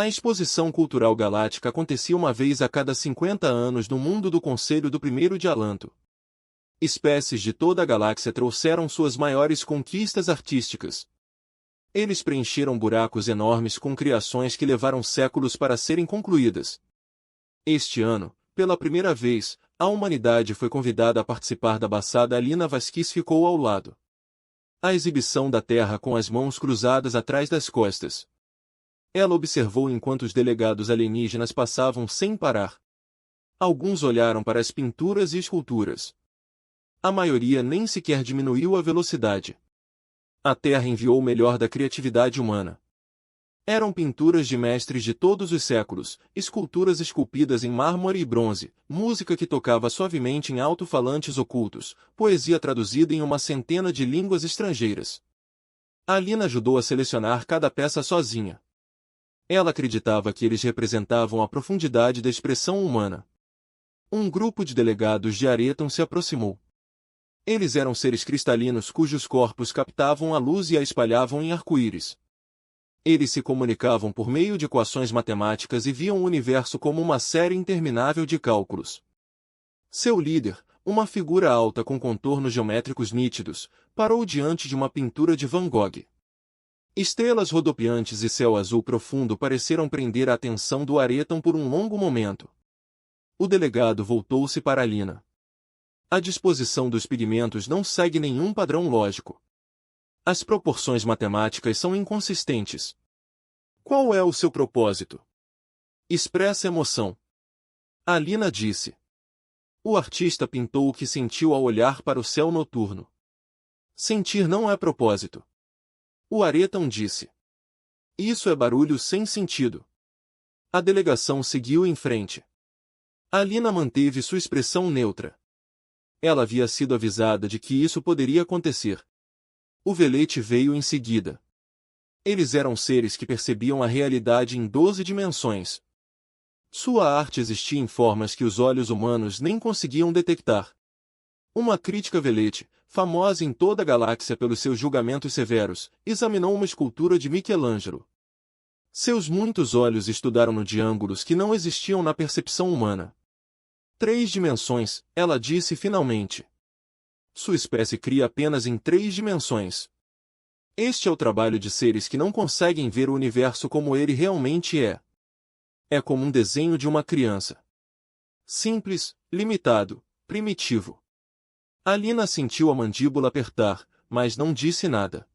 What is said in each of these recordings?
A Exposição Cultural Galáctica acontecia uma vez a cada 50 anos no mundo do Conselho do Primeiro de Alanto. Espécies de toda a galáxia trouxeram suas maiores conquistas artísticas. Eles preencheram buracos enormes com criações que levaram séculos para serem concluídas. Este ano, pela primeira vez, a humanidade foi convidada a participar da Baçada. Alina Vasquez ficou ao lado. A exibição da Terra com as mãos cruzadas atrás das costas. Ela observou enquanto os delegados alienígenas passavam sem parar. Alguns olharam para as pinturas e esculturas. A maioria nem sequer diminuiu a velocidade. A Terra enviou o melhor da criatividade humana. Eram pinturas de mestres de todos os séculos, esculturas esculpidas em mármore e bronze, música que tocava suavemente em alto-falantes ocultos, poesia traduzida em uma centena de línguas estrangeiras. Alina ajudou a selecionar cada peça sozinha. Ela acreditava que eles representavam a profundidade da expressão humana. Um grupo de delegados de Areton se aproximou. Eles eram seres cristalinos cujos corpos captavam a luz e a espalhavam em arco-íris. Eles se comunicavam por meio de equações matemáticas e viam o universo como uma série interminável de cálculos. Seu líder, uma figura alta com contornos geométricos nítidos, parou diante de uma pintura de Van Gogh. Estrelas rodopiantes e céu azul profundo pareceram prender a atenção do Areton por um longo momento. O delegado voltou-se para Alina. A disposição dos pigmentos não segue nenhum padrão lógico. As proporções matemáticas são inconsistentes. Qual é o seu propósito? Expressa emoção. Alina disse. O artista pintou o que sentiu ao olhar para o céu noturno. Sentir não é propósito. O Areton disse. Isso é barulho sem sentido. A delegação seguiu em frente. Alina manteve sua expressão neutra. Ela havia sido avisada de que isso poderia acontecer. O velete veio em seguida. Eles eram seres que percebiam a realidade em 12 dimensões. Sua arte existia em formas que os olhos humanos nem conseguiam detectar. Uma crítica velete, famosa em toda a galáxia pelos seus julgamentos severos, examinou uma escultura de Michelangelo. Seus muitos olhos estudaram-no de ângulos que não existiam na percepção humana. 3 dimensões, ela disse finalmente. Sua espécie cria apenas em 3 dimensões. Este é o trabalho de seres que não conseguem ver o universo como ele realmente é. É como um desenho de uma criança. Simples, limitado, primitivo. Alina sentiu a mandíbula apertar, mas não disse nada.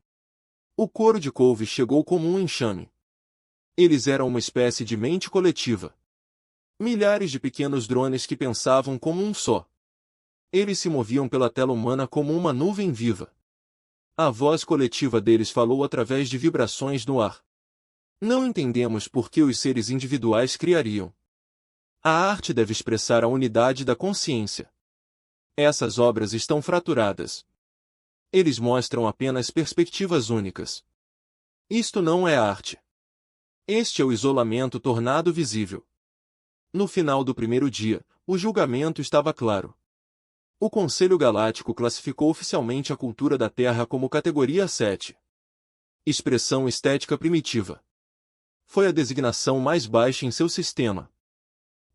O coro de couve chegou como um enxame. Eles eram uma espécie de mente coletiva. Milhares de pequenos drones que pensavam como um só. Eles se moviam pela tela humana como uma nuvem viva. A voz coletiva deles falou através de vibrações no ar. Não entendemos por que os seres individuais criariam. A arte deve expressar a unidade da consciência. Essas obras estão fraturadas. Eles mostram apenas perspectivas únicas. Isto não é arte. Este é o isolamento tornado visível. No final do primeiro dia, o julgamento estava claro. O Conselho Galáctico classificou oficialmente a cultura da Terra como categoria 7. Expressão estética primitiva. Foi a designação mais baixa em seu sistema.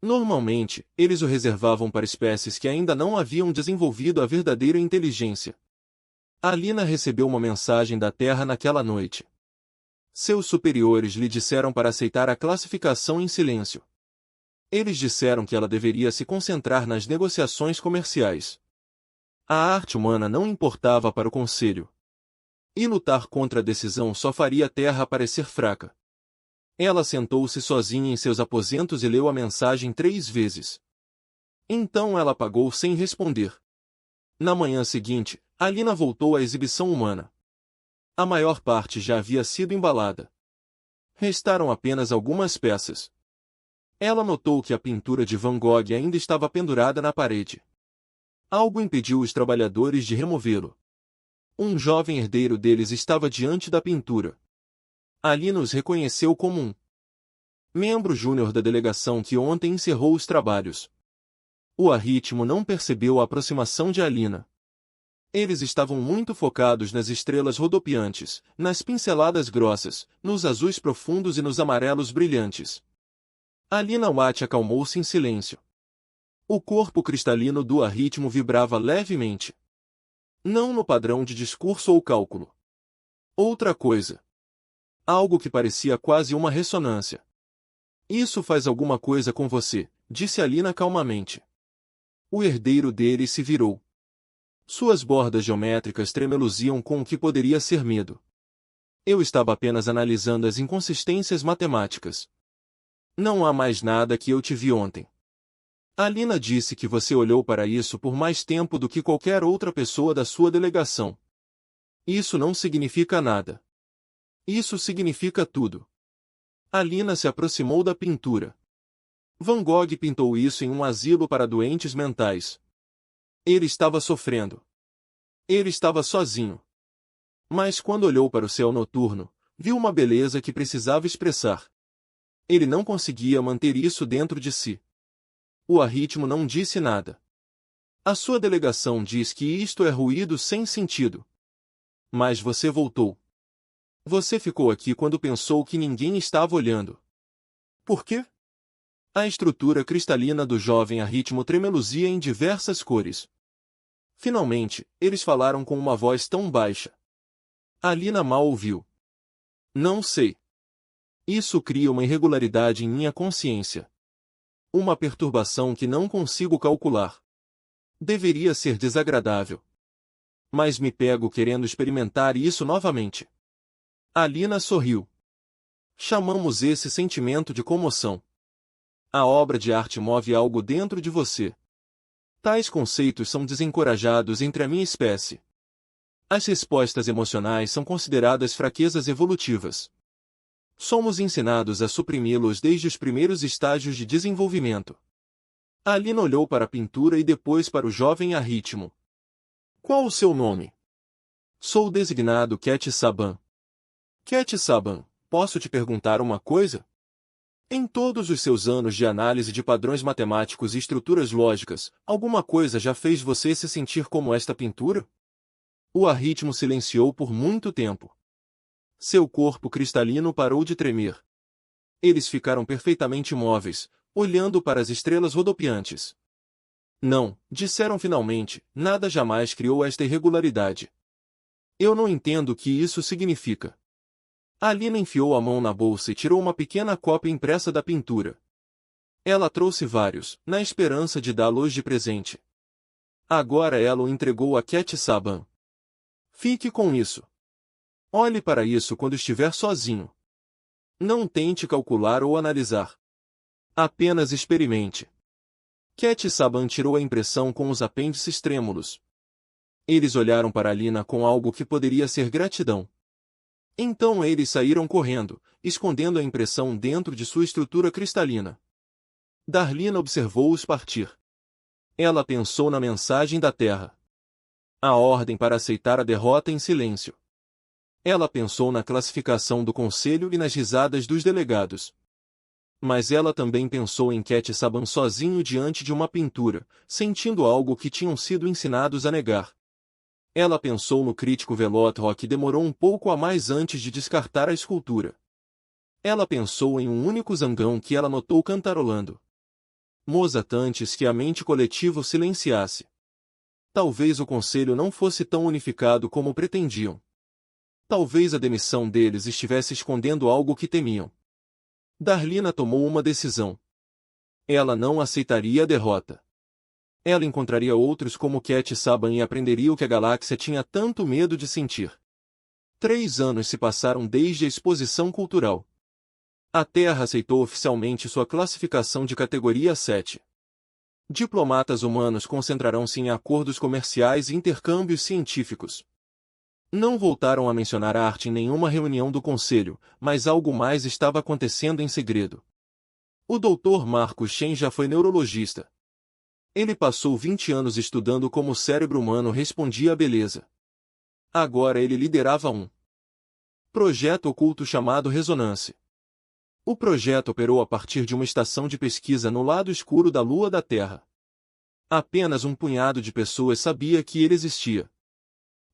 Normalmente, eles o reservavam para espécies que ainda não haviam desenvolvido a verdadeira inteligência. Alina recebeu uma mensagem da Terra naquela noite. Seus superiores lhe disseram para aceitar a classificação em silêncio. Eles disseram que ela deveria se concentrar nas negociações comerciais. A arte humana não importava para o Conselho. E lutar contra a decisão só faria a Terra parecer fraca. Ela sentou-se sozinha em seus aposentos e leu a mensagem 3 vezes. Então ela apagou sem responder. Na manhã seguinte, Alina voltou à exibição humana. A maior parte já havia sido embalada. Restaram apenas algumas peças. Ela notou que a pintura de Van Gogh ainda estava pendurada na parede. Algo impediu os trabalhadores de removê-lo. Um jovem herdeiro deles estava diante da pintura. Alina os reconheceu como um membro júnior da delegação que ontem encerrou os trabalhos. O arritmo não percebeu a aproximação de Alina. Eles estavam muito focados nas estrelas rodopiantes, nas pinceladas grossas, nos azuis profundos e nos amarelos brilhantes. Alina Watt acalmou-se em silêncio. O corpo cristalino do arritmo vibrava levemente. Não no padrão de discurso ou cálculo. Outra coisa. Algo que parecia quase uma ressonância. Isso faz alguma coisa com você, disse Alina calmamente. O herdeiro dele se virou. Suas bordas geométricas tremeluziam com o que poderia ser medo. Eu estava apenas analisando as inconsistências matemáticas. Não há mais nada que eu te vi ontem. Alina disse que você olhou para isso por mais tempo do que qualquer outra pessoa da sua delegação. Isso não significa nada. Isso significa tudo. Alina se aproximou da pintura. Van Gogh pintou isso em um asilo para doentes mentais. Ele estava sofrendo. Ele estava sozinho. Mas quando olhou para o céu noturno, viu uma beleza que precisava expressar. Ele não conseguia manter isso dentro de si. O arritmo não disse nada. A sua delegação diz que isto é ruído sem sentido. Mas você voltou. Você ficou aqui quando pensou que ninguém estava olhando. Por quê? A estrutura cristalina do jovem arritmo tremeluzia em diversas cores. Finalmente, eles falaram com uma voz tão baixa. Alina mal ouviu. Não sei. Isso cria uma irregularidade em minha consciência. Uma perturbação que não consigo calcular. Deveria ser desagradável. Mas me pego querendo experimentar isso novamente. Alina sorriu. Chamamos esse sentimento de comoção. A obra de arte move algo dentro de você. Tais conceitos são desencorajados entre a minha espécie. As respostas emocionais são consideradas fraquezas evolutivas. Somos ensinados a suprimi-los desde os primeiros estágios de desenvolvimento. Alina olhou para a pintura e depois para o jovem arritmo. Qual o seu nome? Sou designado Ket Saban. Ket Saban, posso te perguntar uma coisa? Em todos os seus anos de análise de padrões matemáticos e estruturas lógicas, alguma coisa já fez você se sentir como esta pintura? O arritmo silenciou por muito tempo. Seu corpo cristalino parou de tremer. Eles ficaram perfeitamente imóveis, olhando para as estrelas rodopiantes. Não, disseram finalmente, nada jamais criou esta irregularidade. Eu não entendo o que isso significa. Alina enfiou a mão na bolsa e tirou uma pequena cópia impressa da pintura. Ela trouxe vários, na esperança de dá-los de presente. Agora ela o entregou a Ket Saban. Fique com isso. Olhe para isso quando estiver sozinho. Não tente calcular ou analisar. Apenas experimente. Ket Saban tirou a impressão com os apêndices trêmulos. Eles olharam para Alina com algo que poderia ser gratidão. Então eles saíram correndo, escondendo a impressão dentro de sua estrutura cristalina. Darlina observou-os partir. Ela pensou na mensagem da Terra. A ordem para aceitar a derrota em silêncio. Ela pensou na classificação do conselho e nas risadas dos delegados. Mas ela também pensou em Ket Saban sozinho diante de uma pintura, sentindo algo que tinham sido ensinados a negar. Ela pensou no crítico Velotro que demorou um pouco a mais antes de descartar a escultura. Ela pensou em um único zangão que ela notou cantarolando. Mozart antes que a mente coletiva o silenciasse. Talvez o conselho não fosse tão unificado como pretendiam. Talvez a demissão deles estivesse escondendo algo que temiam. Darlina tomou uma decisão. Ela não aceitaria a derrota. Ela encontraria outros como Ket Saban e aprenderia o que a galáxia tinha tanto medo de sentir. 3 anos se passaram desde a exposição cultural. A Terra aceitou oficialmente sua classificação de categoria 7. Diplomatas humanos concentrarão-se em acordos comerciais e intercâmbios científicos. Não voltaram a mencionar a arte em nenhuma reunião do Conselho, mas algo mais estava acontecendo em segredo. O Dr. Marcos Shen já foi neurologista. Ele passou 20 anos estudando como o cérebro humano respondia à beleza. Agora ele liderava um projeto oculto chamado Resonance. O projeto operou a partir de uma estação de pesquisa no lado escuro da Lua da Terra. Apenas um punhado de pessoas sabia que ele existia.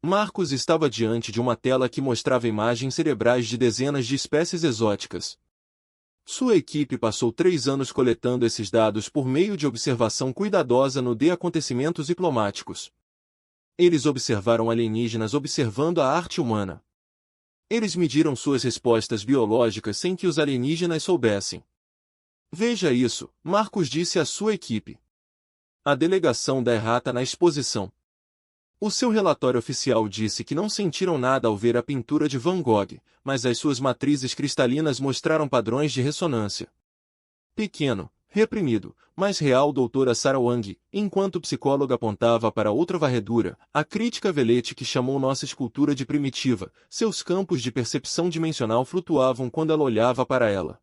Marcos estava diante de uma tela que mostrava imagens cerebrais de dezenas de espécies exóticas. Sua equipe passou 3 anos coletando esses dados por meio de observação cuidadosa de acontecimentos diplomáticos. Eles observaram alienígenas observando a arte humana. Eles mediram suas respostas biológicas sem que os alienígenas soubessem. Veja isso, Marcos disse à sua equipe. A delegação da Errata na exposição. O seu relatório oficial disse que não sentiram nada ao ver a pintura de Van Gogh, mas as suas matrizes cristalinas mostraram padrões de ressonância. Pequeno, reprimido, mas real. Doutora Sarah Wang, enquanto psicóloga, apontava para outra varredura, a crítica velete que chamou nossa escultura de primitiva. Seus campos de percepção dimensional flutuavam quando ela olhava para ela.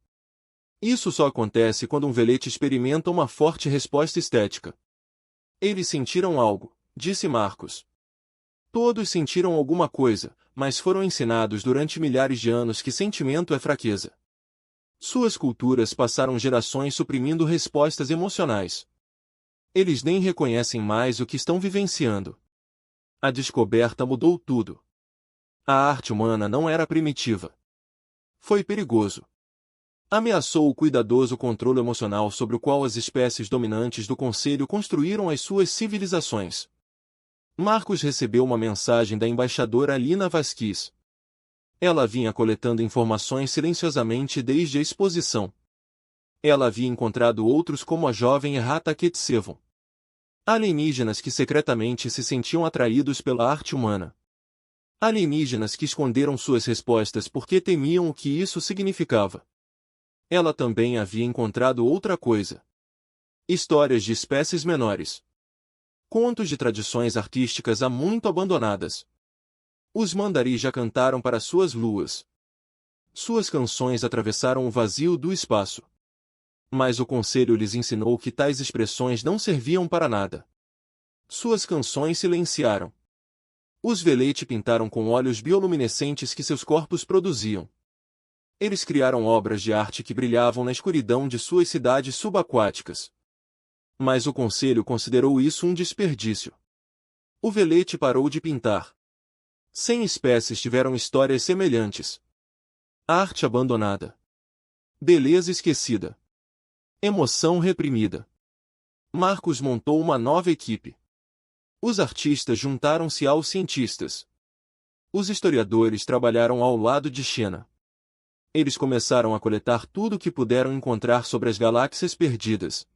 Isso só acontece quando um velete experimenta uma forte resposta estética. Eles sentiram algo, disse Marcos. Todos sentiram alguma coisa, mas foram ensinados durante milhares de anos que sentimento é fraqueza. Suas culturas passaram gerações suprimindo respostas emocionais. Eles nem reconhecem mais o que estão vivenciando. A descoberta mudou tudo. A arte humana não era primitiva. Foi perigoso. Ameaçou o cuidadoso controle emocional sobre o qual as espécies dominantes do Conselho construíram as suas civilizações. Marcos recebeu uma mensagem da embaixadora Alina Vasquez. Ela vinha coletando informações silenciosamente desde a exposição. Ela havia encontrado outros como a jovem Errata Ketsevon. Alienígenas que secretamente se sentiam atraídos pela arte humana. Alienígenas que esconderam suas respostas porque temiam o que isso significava. Ela também havia encontrado outra coisa. Histórias de espécies menores. Contos de tradições artísticas há muito abandonadas. Os mandaris já cantaram para suas luas. Suas canções atravessaram o vazio do espaço. Mas o conselho lhes ensinou que tais expressões não serviam para nada. Suas canções silenciaram. Os velete pintaram com óleos bioluminescentes que seus corpos produziam. Eles criaram obras de arte que brilhavam na escuridão de suas cidades subaquáticas. Mas o conselho considerou isso um desperdício. O velete parou de pintar. 100 espécies tiveram histórias semelhantes. Arte abandonada. Beleza esquecida. Emoção reprimida. Marcos montou uma nova equipe. Os artistas juntaram-se aos cientistas. Os historiadores trabalharam ao lado de Xena. Eles começaram a coletar tudo o que puderam encontrar sobre as galáxias perdidas.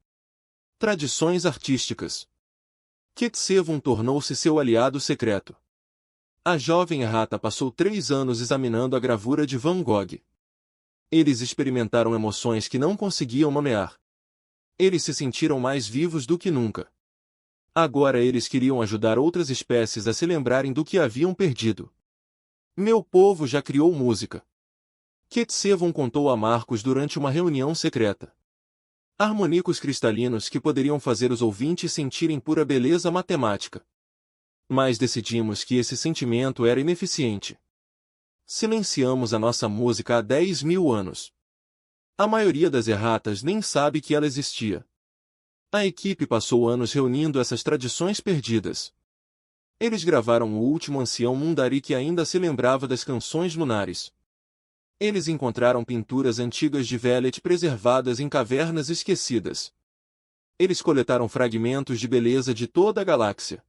Tradições artísticas. Ketsevon tornou-se seu aliado secreto. A jovem Errata passou 3 anos examinando a gravura de Van Gogh. Eles experimentaram emoções que não conseguiam nomear. Eles se sentiram mais vivos do que nunca. Agora eles queriam ajudar outras espécies a se lembrarem do que haviam perdido. Meu povo já criou música. Ketsevon contou a Marcos durante uma reunião secreta. Harmônicos cristalinos que poderiam fazer os ouvintes sentirem pura beleza matemática. Mas decidimos que esse sentimento era ineficiente. Silenciamos a nossa música há 10.000 anos. A maioria das erratas nem sabe que ela existia. A equipe passou anos reunindo essas tradições perdidas. Eles gravaram o último ancião Mundari que ainda se lembrava das canções lunares. Eles encontraram pinturas antigas de Vellet preservadas em cavernas esquecidas. Eles coletaram fragmentos de beleza de toda a galáxia.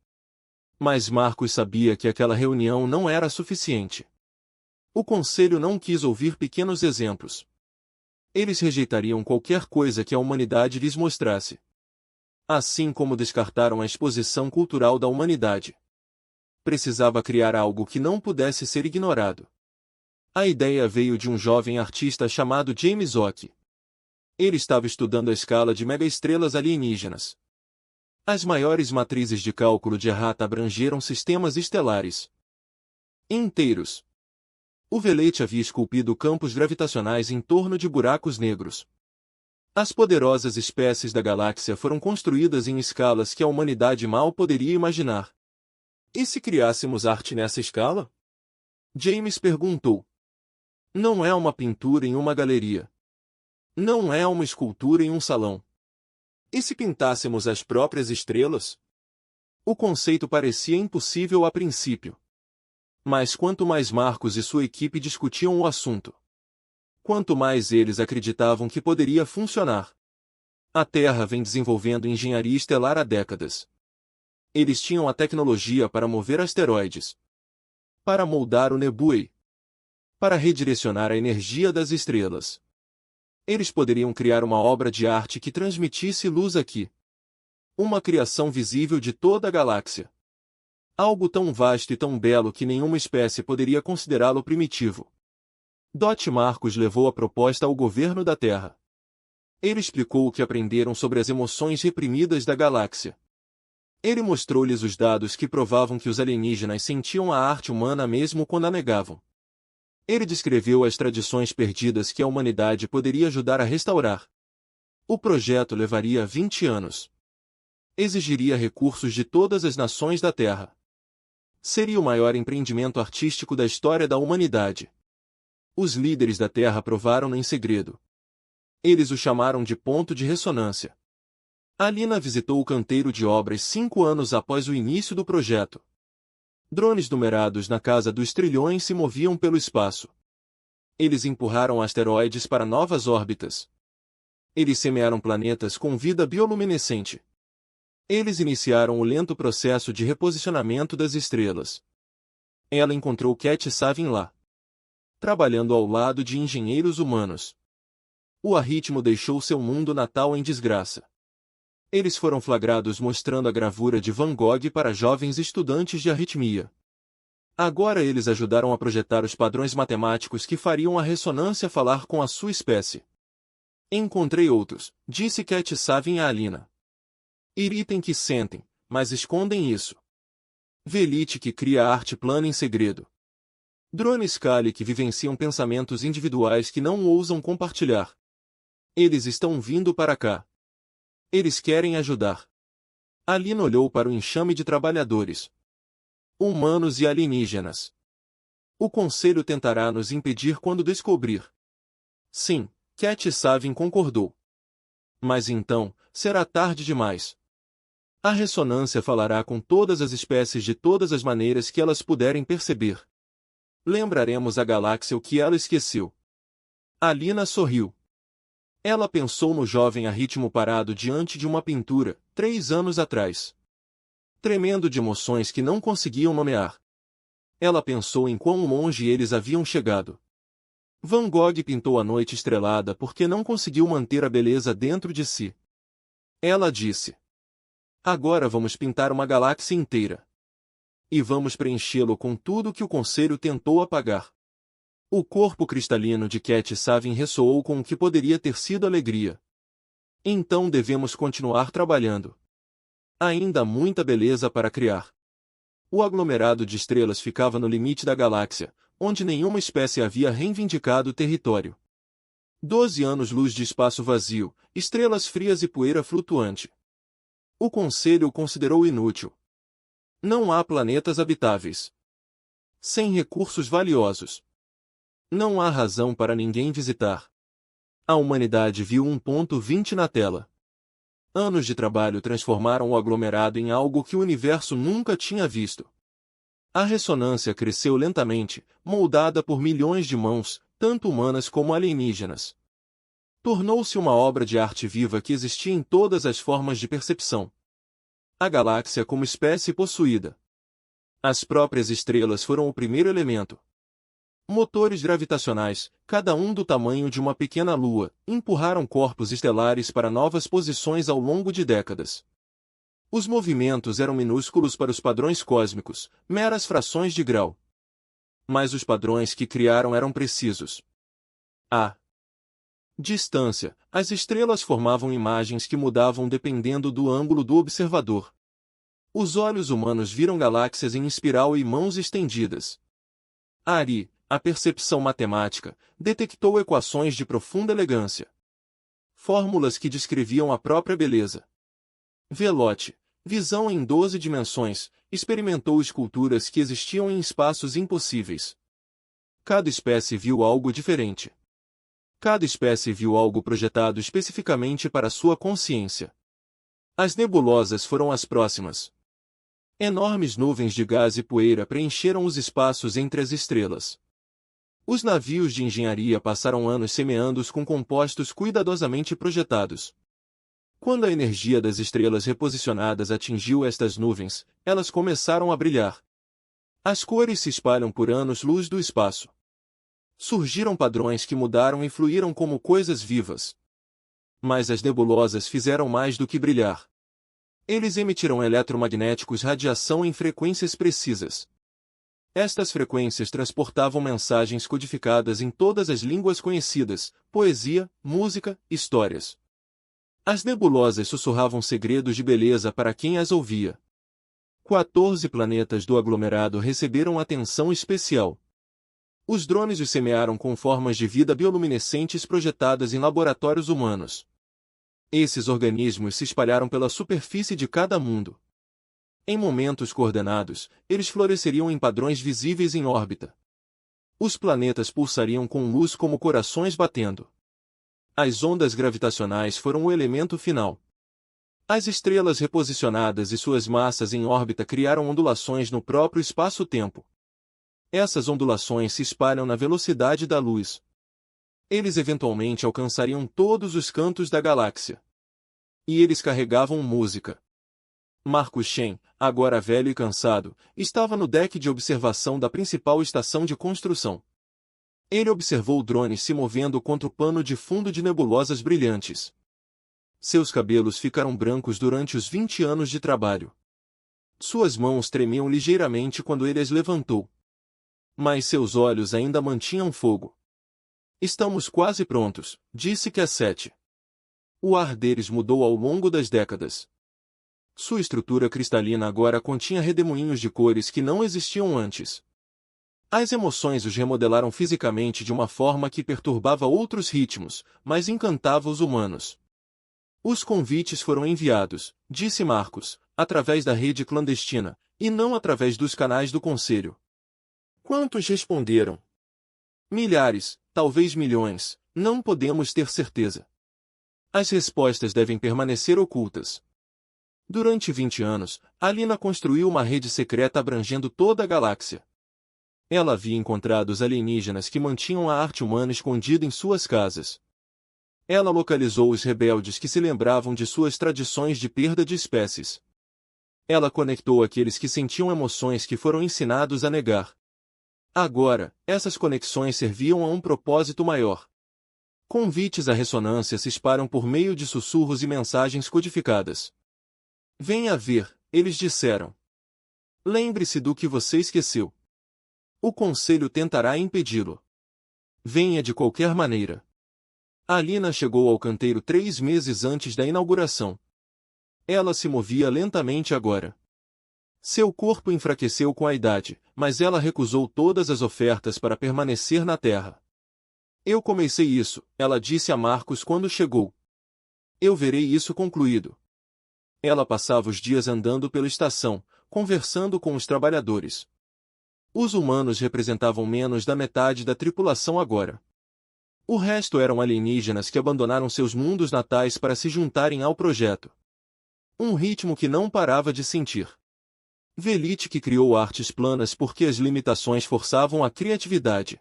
Mas Marcos sabia que aquela reunião não era suficiente. O conselho não quis ouvir pequenos exemplos. Eles rejeitariam qualquer coisa que a humanidade lhes mostrasse. Assim como descartaram a exposição cultural da humanidade. Precisava criar algo que não pudesse ser ignorado. A ideia veio de um jovem artista chamado James Ock. Ele estava estudando a escala de megaestrelas alienígenas. As maiores matrizes de cálculo de Errata abrangeram sistemas estelares inteiros. O velete havia esculpido campos gravitacionais em torno de buracos negros. As poderosas espécies da galáxia foram construídas em escalas que a humanidade mal poderia imaginar. E se criássemos arte nessa escala? James perguntou. Não é uma pintura em uma galeria. Não é uma escultura em um salão. E se pintássemos as próprias estrelas? O conceito parecia impossível a princípio. Mas quanto mais Marcos e sua equipe discutiam o assunto, quanto mais eles acreditavam que poderia funcionar. A Terra vem desenvolvendo engenharia estelar há décadas. Eles tinham a tecnologia para mover asteroides, para moldar o Nebulae, para redirecionar a energia das estrelas. Eles poderiam criar uma obra de arte que transmitisse luz aqui. Uma criação visível de toda a galáxia. Algo tão vasto e tão belo que nenhuma espécie poderia considerá-lo primitivo. Marcos levou a proposta ao governo da Terra. Ele explicou o que aprenderam sobre as emoções reprimidas da galáxia. Ele mostrou-lhes os dados que provavam que os alienígenas sentiam a arte humana mesmo quando a negavam. Ele descreveu as tradições perdidas que a humanidade poderia ajudar a restaurar. O projeto levaria 20 anos. Exigiria recursos de todas as nações da Terra. Seria o maior empreendimento artístico da história da humanidade. Os líderes da Terra aprovaram-no em segredo. Eles o chamaram de ponto de ressonância. Alina visitou o canteiro de obras 5 anos após o início do projeto. Drones numerados na casa dos trilhões se moviam pelo espaço. Eles empurraram asteroides para novas órbitas. Eles semearam planetas com vida bioluminescente. Eles iniciaram o lento processo de reposicionamento das estrelas. Ela encontrou Cat Savin lá, trabalhando ao lado de engenheiros humanos. O arritmo deixou seu mundo natal em desgraça. Eles foram flagrados mostrando a gravura de Van Gogh para jovens estudantes de arritmia. Agora eles ajudaram a projetar os padrões matemáticos que fariam a ressonância falar com a sua espécie. Encontrei outros, disse Cat Savin a Alina. Irritem que sentem, mas escondem isso. Velite que cria arte plana em segredo. Drones Kali que vivenciam pensamentos individuais que não ousam compartilhar. Eles estão vindo para cá. Eles querem ajudar. Alina olhou para o enxame de trabalhadores. Humanos e alienígenas. O Conselho tentará nos impedir quando descobrir. Sim, Cat Savin concordou. Mas então, será tarde demais. A ressonância falará com todas as espécies de todas as maneiras que elas puderem perceber. Lembraremos a galáxia o que ela esqueceu. Alina sorriu. Ela pensou no jovem a ritmo parado diante de uma pintura, 3 anos atrás. Tremendo de emoções que não conseguiam nomear. Ela pensou em quão longe eles haviam chegado. Van Gogh pintou a noite estrelada porque não conseguiu manter a beleza dentro de si. Ela disse: agora vamos pintar uma galáxia inteira. E vamos preenchê-lo com tudo que o Conselho tentou apagar. O corpo cristalino de Cat Savin ressoou com o que poderia ter sido alegria. Então devemos continuar trabalhando. Ainda há muita beleza para criar. O aglomerado de estrelas ficava no limite da galáxia, onde nenhuma espécie havia reivindicado território. 12 anos-luz de espaço vazio, estrelas frias e poeira flutuante. O Conselho o considerou inútil. Não há planetas habitáveis. Sem recursos valiosos. Não há razão para ninguém visitar. A humanidade viu 1.20 na tela. Anos de trabalho transformaram o aglomerado em algo que o universo nunca tinha visto. A ressonância cresceu lentamente, moldada por milhões de mãos, tanto humanas como alienígenas. Tornou-se uma obra de arte viva que existia em todas as formas de percepção. A galáxia como espécie possuída. As próprias estrelas foram o primeiro elemento. Motores gravitacionais, cada um do tamanho de uma pequena lua, empurraram corpos estelares para novas posições ao longo de décadas. Os movimentos eram minúsculos para os padrões cósmicos, meras frações de grau. Mas os padrões que criaram eram precisos. A distância, as estrelas formavam imagens que mudavam dependendo do ângulo do observador. Os olhos humanos viram galáxias em espiral e mãos estendidas. Ari, a percepção matemática, detectou equações de profunda elegância. Fórmulas que descreviam a própria beleza. Velote, visão em 12 dimensões, experimentou esculturas que existiam em espaços impossíveis. Cada espécie viu algo diferente. Cada espécie viu algo projetado especificamente para sua consciência. As nebulosas foram as próximas. Enormes nuvens de gás e poeira preencheram os espaços entre as estrelas. Os navios de engenharia passaram anos semeando-os com compostos cuidadosamente projetados. Quando a energia das estrelas reposicionadas atingiu estas nuvens, elas começaram a brilhar. As cores se espalham por anos-luz do espaço. Surgiram padrões que mudaram e fluíram como coisas vivas. Mas as nebulosas fizeram mais do que brilhar. Eles emitiram eletromagnéticos radiação em frequências precisas. Estas frequências transportavam mensagens codificadas em todas as línguas conhecidas, poesia, música, histórias. As nebulosas sussurravam segredos de beleza para quem as ouvia. 14 planetas do aglomerado receberam atenção especial. Os drones os semearam com formas de vida bioluminescentes projetadas em laboratórios humanos. Esses organismos se espalharam pela superfície de cada mundo. Em momentos coordenados, eles floresceriam em padrões visíveis em órbita. Os planetas pulsariam com luz como corações batendo. As ondas gravitacionais foram o elemento final. As estrelas reposicionadas e suas massas em órbita criaram ondulações no próprio espaço-tempo. Essas ondulações se espalham na velocidade da luz. Eles eventualmente alcançariam todos os cantos da galáxia. E eles carregavam música. Marcus Shen, agora velho e cansado, estava no deck de observação da principal estação de construção. Ele observou drones se movendo contra o pano de fundo de nebulosas brilhantes. Seus cabelos ficaram brancos durante os 20 anos de trabalho. Suas mãos tremiam ligeiramente quando ele as levantou. Mas seus olhos ainda mantinham fogo. Estamos quase prontos, disse Cassette. O ar deles mudou ao longo das décadas. Sua estrutura cristalina agora continha redemoinhos de cores que não existiam antes. As emoções os remodelaram fisicamente de uma forma que perturbava outros ritmos, mas encantava os humanos. Os convites foram enviados, disse Marcos, através da rede clandestina, e não através dos canais do Conselho. Quantos responderam? Milhares, talvez milhões, não podemos ter certeza. As respostas devem permanecer ocultas. Durante 20 anos, Alina construiu uma rede secreta abrangendo toda a galáxia. Ela havia encontrado os alienígenas que mantinham a arte humana escondida em suas casas. Ela localizou os rebeldes que se lembravam de suas tradições de perda de espécies. Ela conectou aqueles que sentiam emoções que foram ensinados a negar. Agora, essas conexões serviam a um propósito maior. Convites à ressonância se espalham por meio de sussurros e mensagens codificadas. Venha ver, eles disseram. Lembre-se do que você esqueceu. O Conselho tentará impedi-lo. Venha de qualquer maneira. Alina chegou ao canteiro 3 meses antes da inauguração. Ela se movia lentamente agora. Seu corpo enfraqueceu com a idade, mas ela recusou todas as ofertas para permanecer na Terra. Eu comecei isso, ela disse a Marcos quando chegou. Eu verei isso concluído. Ela passava os dias andando pela estação, conversando com os trabalhadores. Os humanos representavam menos da metade da tripulação agora. O resto eram alienígenas que abandonaram seus mundos natais para se juntarem ao projeto. Um ritmo que não parava de sentir. Velite que criou artes planas porque as limitações forçavam a criatividade.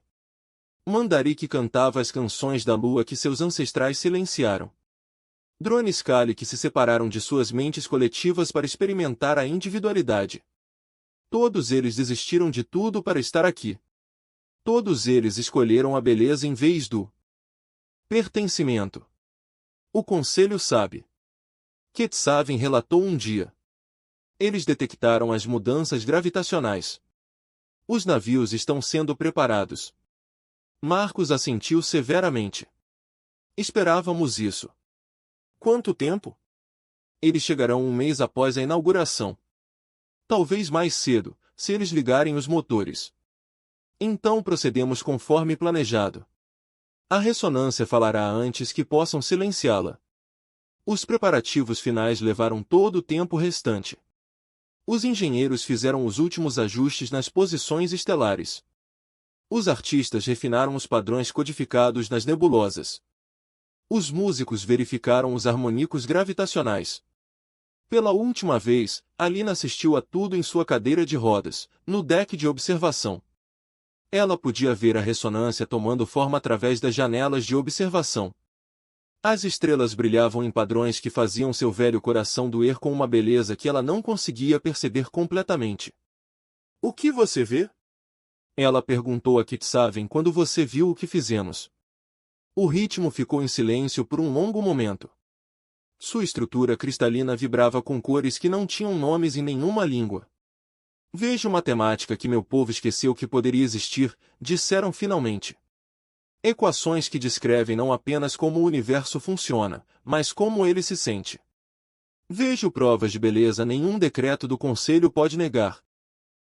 Mandari que cantava as canções da lua que seus ancestrais silenciaram. Drone Scali que se separaram de suas mentes coletivas para experimentar a individualidade. Todos eles desistiram de tudo para estar aqui. Todos eles escolheram a beleza em vez do pertencimento. O Conselho sabe. Ketsaven relatou um dia. Eles detectaram as mudanças gravitacionais. Os navios estão sendo preparados. Marcos assentiu severamente. Esperávamos isso. Quanto tempo? Eles chegarão 1 mês após a inauguração. Talvez mais cedo, se eles ligarem os motores. Então procedemos conforme planejado. A ressonância falará antes que possam silenciá-la. Os preparativos finais levaram todo o tempo restante. Os engenheiros fizeram os últimos ajustes nas posições estelares. Os artistas refinaram os padrões codificados nas nebulosas. Os músicos verificaram os harmônicos gravitacionais. Pela última vez, Alina assistiu a tudo em sua cadeira de rodas, no deck de observação. Ela podia ver a ressonância tomando forma através das janelas de observação. As estrelas brilhavam em padrões que faziam seu velho coração doer com uma beleza que ela não conseguia perceber completamente. "O que você vê?" ela perguntou a Kitsaven quando você viu o que fizemos. O ritmo ficou em silêncio por um longo momento. Sua estrutura cristalina vibrava com cores que não tinham nomes em nenhuma língua. "Vejo matemática que meu povo esqueceu que poderia existir", disseram finalmente. "Equações que descrevem não apenas como o universo funciona, mas como ele se sente. Vejo provas de beleza nenhum decreto do Conselho pode negar."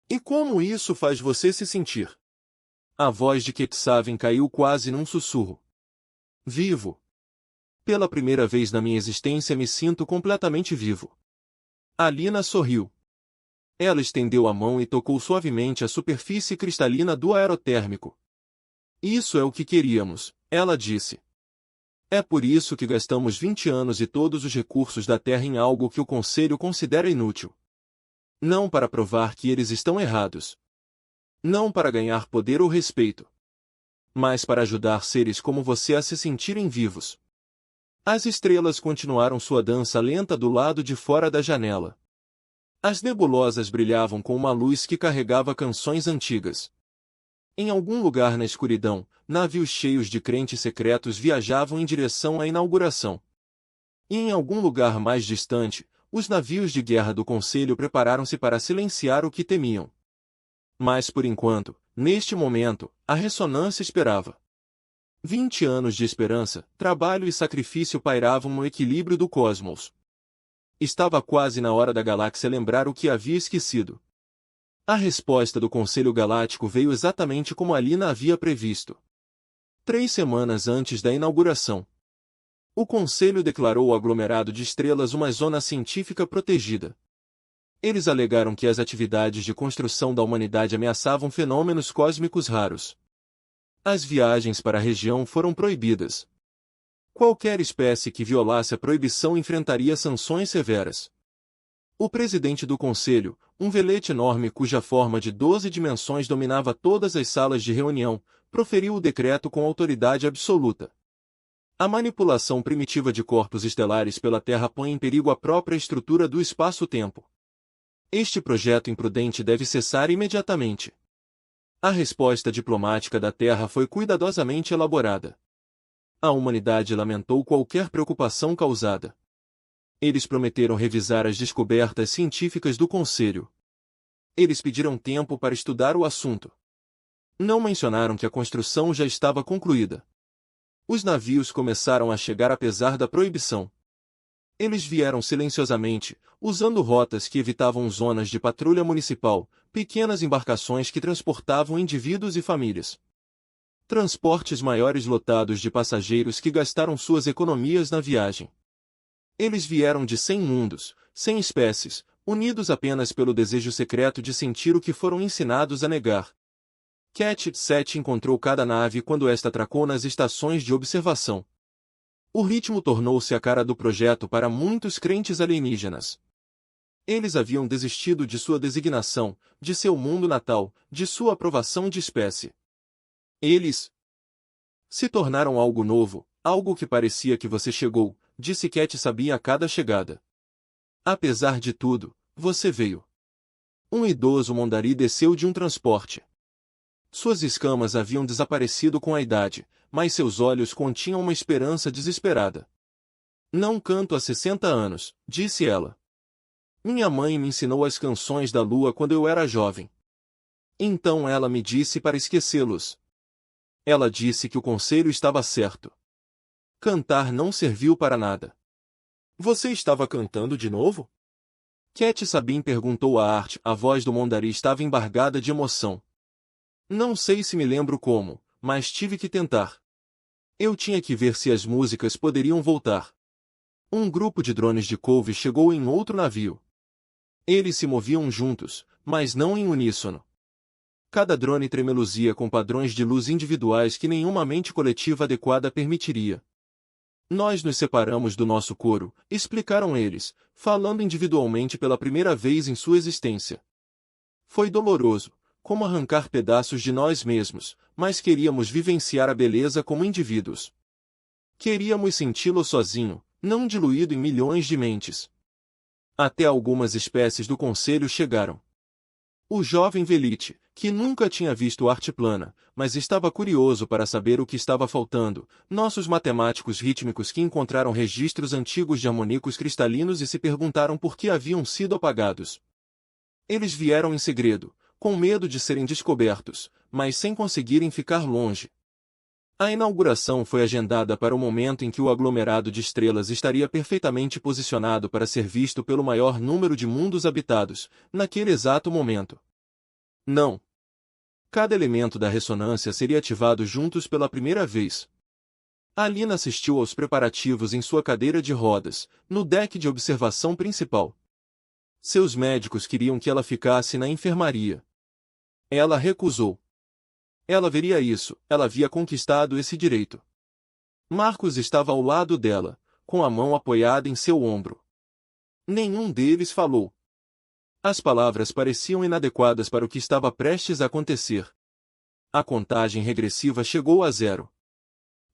"E como isso faz você se sentir?" A voz de Kitsaven caiu quase num sussurro. "Vivo. Pela primeira vez na minha existência me sinto completamente vivo." Alina sorriu. Ela estendeu a mão e tocou suavemente a superfície cristalina do aerotérmico. "Isso é o que queríamos", ela disse. "É por isso que gastamos 20 anos e todos os recursos da Terra em algo que o Conselho considera inútil. Não para provar que eles estão errados. Não para ganhar poder ou respeito. Mas para ajudar seres como você a se sentirem vivos." As estrelas continuaram sua dança lenta do lado de fora da janela. As nebulosas brilhavam com uma luz que carregava canções antigas. Em algum lugar na escuridão, navios cheios de crentes secretos viajavam em direção à inauguração. E em algum lugar mais distante, os navios de guerra do Conselho prepararam-se para silenciar o que temiam. Mas por enquanto, neste momento, a ressonância esperava. 20 anos de esperança, trabalho e sacrifício pairavam no equilíbrio do cosmos. Estava quase na hora da galáxia lembrar o que havia esquecido. A resposta do Conselho Galáctico veio exatamente como Alina havia previsto. 3 semanas antes da inauguração. O Conselho declarou o aglomerado de estrelas uma zona científica protegida. Eles alegaram que as atividades de construção da humanidade ameaçavam fenômenos cósmicos raros. As viagens para a região foram proibidas. Qualquer espécie que violasse a proibição enfrentaria sanções severas. O presidente do conselho, um velete enorme cuja forma de 12 dimensões dominava todas as salas de reunião, proferiu o decreto com autoridade absoluta. A manipulação primitiva de corpos estelares pela Terra põe em perigo a própria estrutura do espaço-tempo. Este projeto imprudente deve cessar imediatamente. A resposta diplomática da Terra foi cuidadosamente elaborada. A humanidade lamentou qualquer preocupação causada. Eles prometeram revisar as descobertas científicas do Conselho. Eles pediram tempo para estudar o assunto. Não mencionaram que a construção já estava concluída. Os navios começaram a chegar apesar da proibição. Eles vieram silenciosamente, usando rotas que evitavam zonas de patrulha municipal, pequenas embarcações que transportavam indivíduos e famílias. Transportes maiores lotados de passageiros que gastaram suas economias na viagem. Eles vieram de 100 mundos, 100 espécies, unidos apenas pelo desejo secreto de sentir o que foram ensinados a negar. Cat 7 encontrou cada nave quando esta atracou nas estações de observação. O ritmo tornou-se a cara do projeto para muitos crentes alienígenas. Eles haviam desistido de sua designação, de seu mundo natal, de sua aprovação de espécie. Eles se tornaram algo novo, algo que parecia que você chegou, disse Cat sabia a cada chegada. Apesar de tudo, você veio. Um idoso Mondari desceu de um transporte. Suas escamas haviam desaparecido com a idade, mas seus olhos continham uma esperança desesperada. Não canto há 60 anos, disse ela. Minha mãe me ensinou as canções da lua quando eu era jovem. Então ela me disse para esquecê-los. Ela disse que o conselho estava certo. Cantar não serviu para nada. Você estava cantando de novo? Cat Sabin perguntou a Art. A voz do Mondari estava embargada de emoção. Não sei se me lembro como, mas tive que tentar. Eu tinha que ver se as músicas poderiam voltar. Um grupo de drones de couve chegou em outro navio. Eles se moviam juntos, mas não em uníssono. Cada drone tremeluzia com padrões de luz individuais que nenhuma mente coletiva adequada permitiria. Nós nos separamos do nosso coro, explicaram eles, falando individualmente pela primeira vez em sua existência. Foi doloroso, como arrancar pedaços de nós mesmos, mas queríamos vivenciar a beleza como indivíduos. Queríamos senti-lo sozinho, não diluído em milhões de mentes. Até algumas espécies do conselho chegaram. O jovem Velite, que nunca tinha visto arte plana, mas estava curioso para saber o que estava faltando, nossos matemáticos rítmicos que encontraram registros antigos de harmônicos cristalinos e se perguntaram por que haviam sido apagados. Eles vieram em segredo, com medo de serem descobertos, mas sem conseguirem ficar longe. A inauguração foi agendada para o momento em que o aglomerado de estrelas estaria perfeitamente posicionado para ser visto pelo maior número de mundos habitados, naquele exato momento. Não. Cada elemento da ressonância seria ativado juntos pela primeira vez. Alina assistiu aos preparativos em sua cadeira de rodas, no deck de observação principal. Seus médicos queriam que ela ficasse na enfermaria. Ela recusou. Ela veria isso, ela havia conquistado esse direito. Marcos estava ao lado dela, com a mão apoiada em seu ombro. Nenhum deles falou. As palavras pareciam inadequadas para o que estava prestes a acontecer. A contagem regressiva chegou a 0.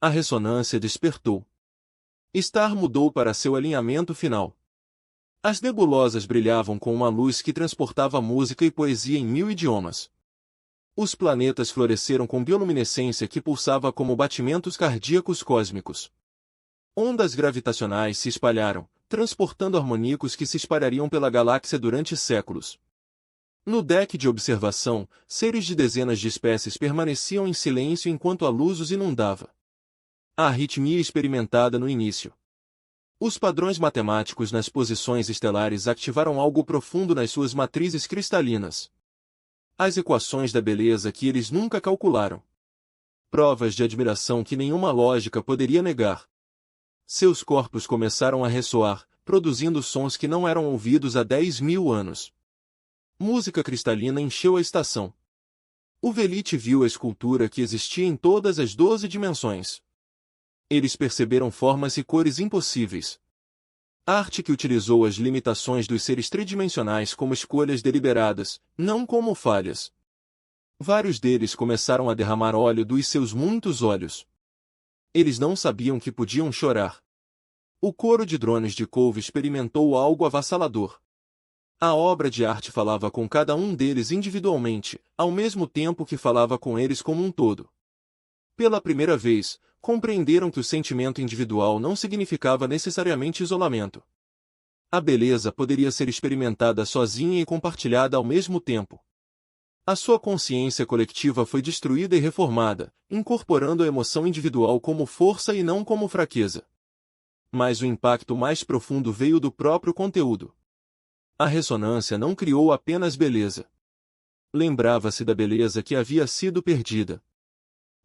A ressonância despertou. Star mudou para seu alinhamento final. As nebulosas brilhavam com uma luz que transportava música e poesia em 1000 idiomas. Os planetas floresceram com bioluminescência que pulsava como batimentos cardíacos cósmicos. Ondas gravitacionais se espalharam, transportando harmônicos que se espalhariam pela galáxia durante séculos. No deck de observação, seres de dezenas de espécies permaneciam em silêncio enquanto a luz os inundava. A arritmia experimentada no início. Os padrões matemáticos nas posições estelares ativaram algo profundo nas suas matrizes cristalinas. As equações da beleza que eles nunca calcularam. Provas de admiração que nenhuma lógica poderia negar. Seus corpos começaram a ressoar, produzindo sons que não eram ouvidos há 10.000 anos. Música cristalina encheu a estação. O Velite viu a escultura que existia em todas as 12 dimensões. Eles perceberam formas e cores impossíveis. Arte que utilizou as limitações dos seres tridimensionais como escolhas deliberadas, não como falhas. Vários deles começaram a derramar óleo dos seus muitos olhos. Eles não sabiam que podiam chorar. O coro de drones de couve experimentou algo avassalador. A obra de arte falava com cada um deles individualmente, ao mesmo tempo que falava com eles como um todo. Pela primeira vez, compreenderam que o sentimento individual não significava necessariamente isolamento. A beleza poderia ser experimentada sozinha e compartilhada ao mesmo tempo. A sua consciência coletiva foi destruída e reformada, incorporando a emoção individual como força e não como fraqueza. Mas o impacto mais profundo veio do próprio conteúdo. A ressonância não criou apenas beleza. Lembrava-se da beleza que havia sido perdida.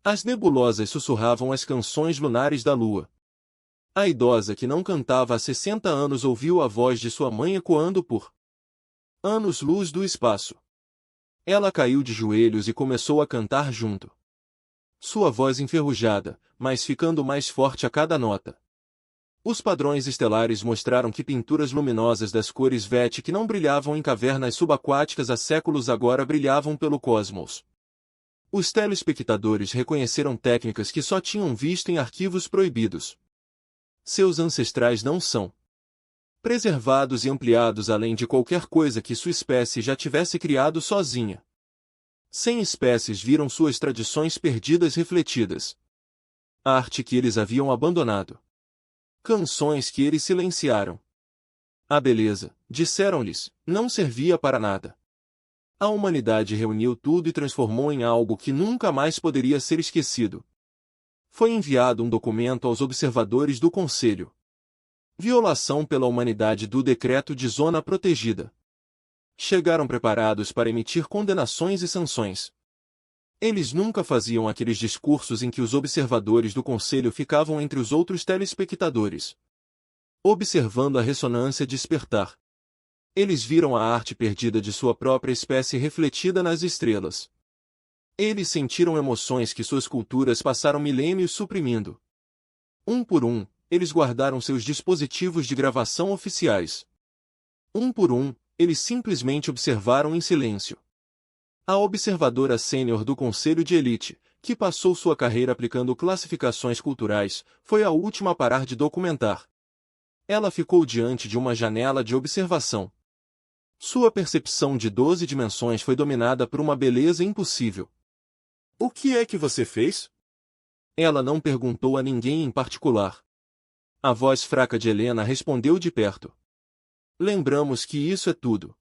As nebulosas sussurravam as canções lunares da lua. A idosa que não cantava há 60 anos ouviu a voz de sua mãe ecoando por anos-luz do espaço. Ela caiu de joelhos e começou a cantar junto. Sua voz enferrujada, mas ficando mais forte a cada nota. Os padrões estelares mostraram que pinturas luminosas das cores VET que não brilhavam em cavernas subaquáticas há séculos agora brilhavam pelo cosmos. Os telespectadores reconheceram técnicas que só tinham visto em arquivos proibidos. Seus ancestrais não são preservados e ampliados além de qualquer coisa que sua espécie já tivesse criado sozinha. 100 espécies viram suas tradições perdidas refletidas. Arte que eles haviam abandonado. Canções que eles silenciaram. A beleza, disseram-lhes, não servia para nada. A humanidade reuniu tudo e transformou em algo que nunca mais poderia ser esquecido. Foi enviado um documento aos observadores do Conselho. Violação pela humanidade do decreto de zona protegida. Chegaram preparados para emitir condenações e sanções. Eles nunca faziam aqueles discursos em que os observadores do Conselho ficavam entre os outros telespectadores, observando a ressonância despertar. Eles viram a arte perdida de sua própria espécie refletida nas estrelas. Eles sentiram emoções que suas culturas passaram milênios suprimindo. Um por um, eles guardaram seus dispositivos de gravação oficiais. Um por um, eles simplesmente observaram em silêncio. A observadora sênior do Conselho de Elite, que passou sua carreira aplicando classificações culturais, foi a última a parar de documentar. Ela ficou diante de uma janela de observação. Sua percepção de 12 dimensões foi dominada por uma beleza impossível. O que é que você fez? Ela não perguntou a ninguém em particular. A voz fraca de Helena respondeu de perto. Lembramos que isso é tudo.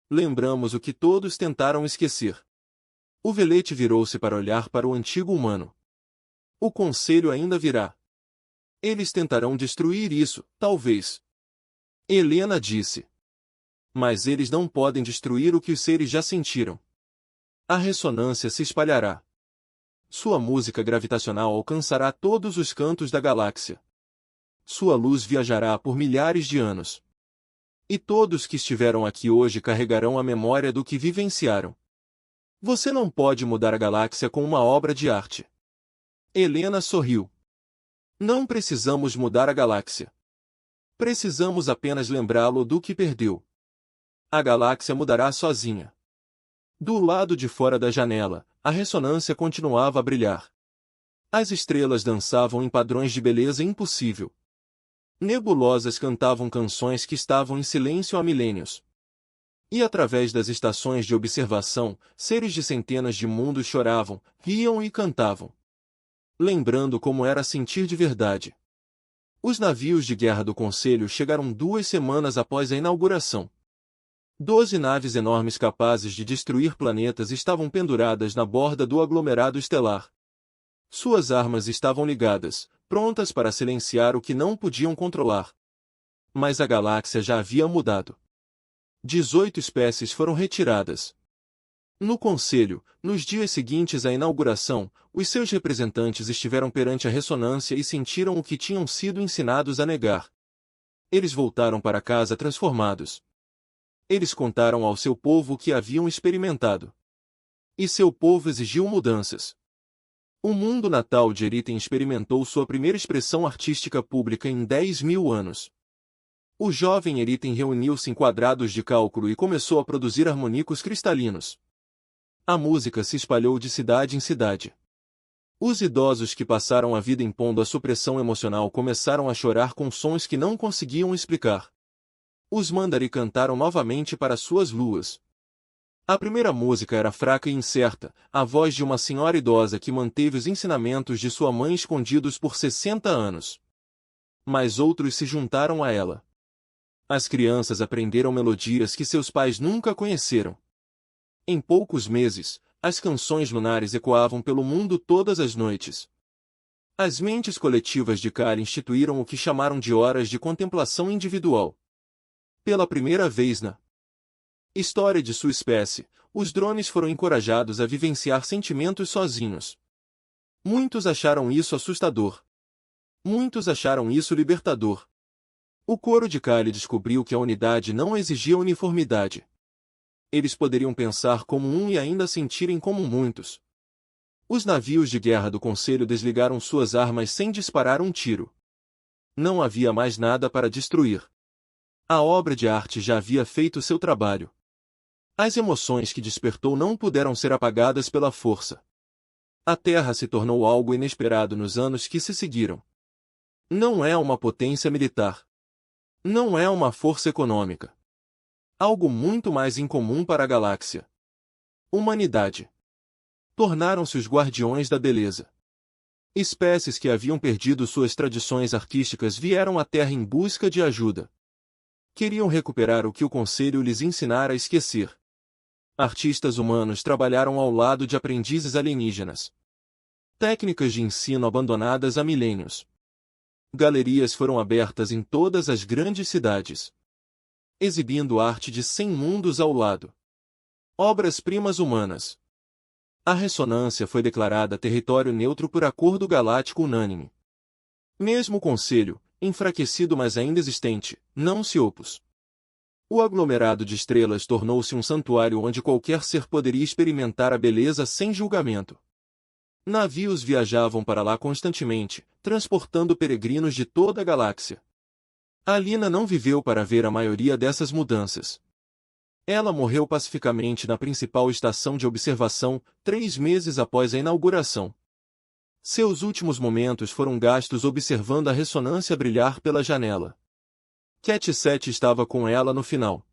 Lembramos o que todos tentaram esquecer. O velete virou-se para olhar para o antigo humano. O conselho ainda virá. Eles tentarão destruir isso, talvez. Helena disse. Mas eles não podem destruir o que os seres já sentiram. A ressonância se espalhará. Sua música gravitacional alcançará todos os cantos da galáxia. Sua luz viajará por milhares de anos. E todos que estiveram aqui hoje carregarão a memória do que vivenciaram. Você não pode mudar a galáxia com uma obra de arte. Helena sorriu. Não precisamos mudar a galáxia. Precisamos apenas lembrá-lo do que perdeu. A galáxia mudará sozinha. Do lado de fora da janela, a ressonância continuava a brilhar. As estrelas dançavam em padrões de beleza impossível. Nebulosas cantavam canções que estavam em silêncio há milênios. E através das estações de observação, seres de centenas de mundos choravam, riam e cantavam. Lembrando como era sentir de verdade. Os navios de guerra do Conselho chegaram 2 semanas após a inauguração. 12 naves enormes capazes de destruir planetas estavam penduradas na borda do aglomerado estelar. Suas armas estavam ligadas, prontas para silenciar o que não podiam controlar. Mas a galáxia já havia mudado. 18 espécies foram retiradas. No Conselho, nos dias seguintes à inauguração, os seus representantes estiveram perante a ressonância e sentiram o que tinham sido ensinados a negar. Eles voltaram para casa transformados. Eles contaram ao seu povo o que haviam experimentado. E seu povo exigiu mudanças. O mundo natal de Eriten experimentou sua primeira expressão artística pública em 10.000 anos. O jovem Eriten reuniu-se em quadrados de cálculo e começou a produzir harmônicos cristalinos. A música se espalhou de cidade em cidade. Os idosos que passaram a vida impondo a supressão emocional começaram a chorar com sons que não conseguiam explicar. Os Mandari cantaram novamente para suas luas. A primeira música era fraca e incerta, a voz de uma senhora idosa que manteve os ensinamentos de sua mãe escondidos por 60 anos. Mas outros se juntaram a ela. As crianças aprenderam melodias que seus pais nunca conheceram. Em poucos meses, as canções lunares ecoavam pelo mundo todas as noites. As mentes coletivas de Kali instituíram o que chamaram de horas de contemplação individual. Pela primeira vez na história de sua espécie, os drones foram encorajados a vivenciar sentimentos sozinhos. Muitos acharam isso assustador. Muitos acharam isso libertador. O coro de Kali descobriu que a unidade não exigia uniformidade. Eles poderiam pensar como um e ainda sentirem como muitos. Os navios de guerra do Conselho desligaram suas armas sem disparar um tiro. Não havia mais nada para destruir. A obra de arte já havia feito seu trabalho. As emoções que despertou não puderam ser apagadas pela força. A Terra se tornou algo inesperado nos anos que se seguiram. Não é uma potência militar. Não é uma força econômica. Algo muito mais incomum para a galáxia. Humanidade. Tornaram-se os guardiões da beleza. Espécies que haviam perdido suas tradições artísticas vieram à Terra em busca de ajuda. Queriam recuperar o que o Conselho lhes ensinara a esquecer. Artistas humanos trabalharam ao lado de aprendizes alienígenas. Técnicas de ensino abandonadas há milênios. Galerias foram abertas em todas as grandes cidades, exibindo arte de 100 mundos ao lado. Obras-primas humanas. A ressonância foi declarada território neutro por acordo galáctico unânime. Mesmo o Conselho, enfraquecido mas ainda existente, não se opôs. O aglomerado de estrelas tornou-se um santuário onde qualquer ser poderia experimentar a beleza sem julgamento. Navios viajavam para lá constantemente, transportando peregrinos de toda a galáxia. Alina não viveu para ver a maioria dessas mudanças. Ela morreu pacificamente na principal estação de observação, 3 meses após a inauguração. Seus últimos momentos foram gastos observando a ressonância brilhar pela janela. Cat 7 estava com ela no final.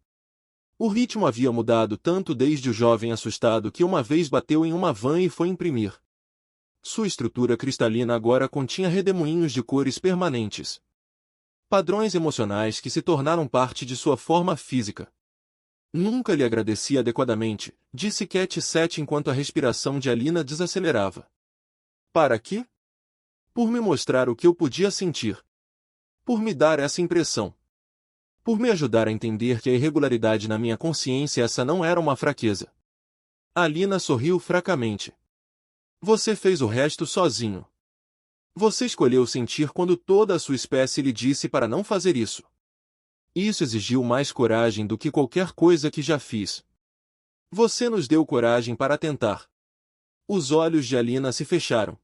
O ritmo havia mudado tanto desde o jovem assustado que uma vez bateu em uma van e foi imprimir. Sua estrutura cristalina agora continha redemoinhos de cores permanentes. Padrões emocionais que se tornaram parte de sua forma física. Nunca lhe agradeci adequadamente, disse Cat 7 enquanto a respiração de Alina desacelerava. Para quê? Por me mostrar o que eu podia sentir. Por me dar essa impressão. Por me ajudar a entender que a irregularidade na minha consciência essa não era uma fraqueza. Alina sorriu fracamente. Você fez o resto sozinho. Você escolheu sentir quando toda a sua espécie lhe disse para não fazer isso. Isso exigiu mais coragem do que qualquer coisa que já fiz. Você nos deu coragem para tentar. Os olhos de Alina se fecharam.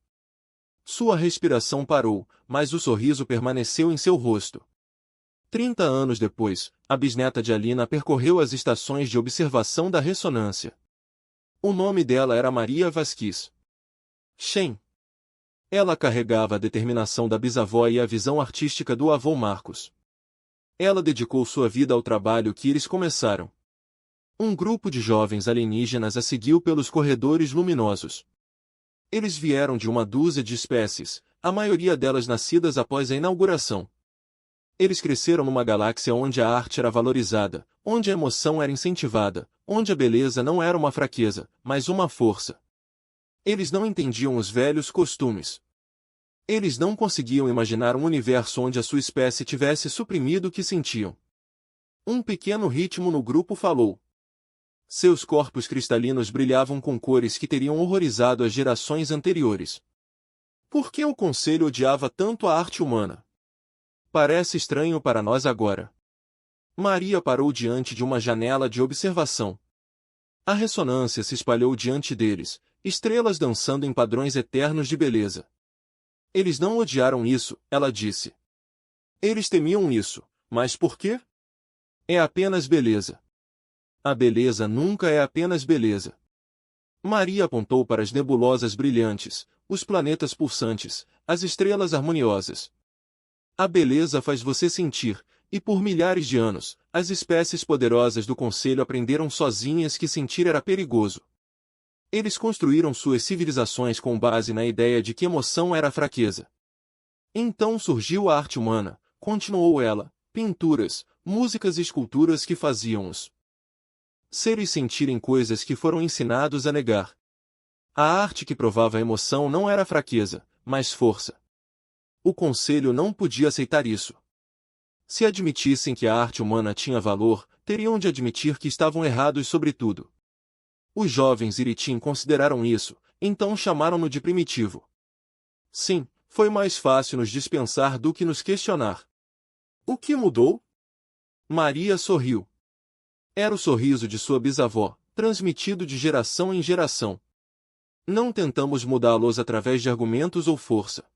Sua respiração parou, mas o sorriso permaneceu em seu rosto. 30 anos depois, a bisneta de Alina percorreu as estações de observação da ressonância. O nome dela era Maria Vasquez. Shen. Ela carregava a determinação da bisavó e a visão artística do avô Marcos. Ela dedicou sua vida ao trabalho que eles começaram. Um grupo de jovens alienígenas a seguiu pelos corredores luminosos. Eles vieram de uma dúzia de espécies, a maioria delas nascidas após a inauguração. Eles cresceram numa galáxia onde a arte era valorizada, onde a emoção era incentivada, onde a beleza não era uma fraqueza, mas uma força. Eles não entendiam os velhos costumes. Eles não conseguiam imaginar um universo onde a sua espécie tivesse suprimido o que sentiam. Um pequeno ritmo no grupo falou. Seus corpos cristalinos brilhavam com cores que teriam horrorizado as gerações anteriores. Por que o Conselho odiava tanto a arte humana? Parece estranho para nós agora. Maria parou diante de uma janela de observação. A ressonância se espalhou diante deles, estrelas dançando em padrões eternos de beleza. Eles não odiaram isso, ela disse. Eles temiam isso, mas por quê? É apenas beleza. A beleza nunca é apenas beleza. Maria apontou para as nebulosas brilhantes, os planetas pulsantes, as estrelas harmoniosas. A beleza faz você sentir, e por milhares de anos, as espécies poderosas do Conselho aprenderam sozinhas que sentir era perigoso. Eles construíram suas civilizações com base na ideia de que emoção era fraqueza. Então surgiu a arte humana, continuou ela, pinturas, músicas e esculturas que faziam os seres sentirem coisas que foram ensinados a negar. A arte que provava a emoção não era fraqueza, mas força. O Conselho não podia aceitar isso. Se admitissem que a arte humana tinha valor, teriam de admitir que estavam errados sobre tudo. Os jovens Iritim consideraram isso, então chamaram-no de primitivo. Sim, foi mais fácil nos dispensar do que nos questionar. O que mudou? Maria sorriu. Era o sorriso de sua bisavó, transmitido de geração em geração. Não tentamos mudá-los através de argumentos ou força.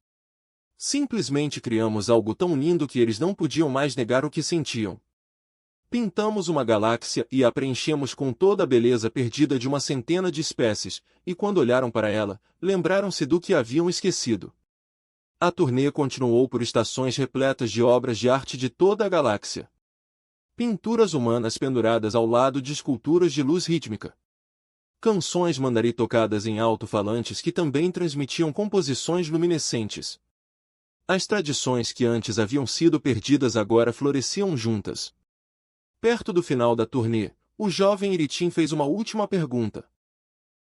Simplesmente criamos algo tão lindo que eles não podiam mais negar o que sentiam. Pintamos uma galáxia e a preenchemos com toda a beleza perdida de uma centena de espécies, e quando olharam para ela, lembraram-se do que haviam esquecido. A turnê continuou por estações repletas de obras de arte de toda a galáxia. Pinturas humanas penduradas ao lado de esculturas de luz rítmica. Canções mandari tocadas em alto-falantes que também transmitiam composições luminescentes. As tradições que antes haviam sido perdidas agora floresciam juntas. Perto do final da turnê, o jovem Iritim fez uma última pergunta.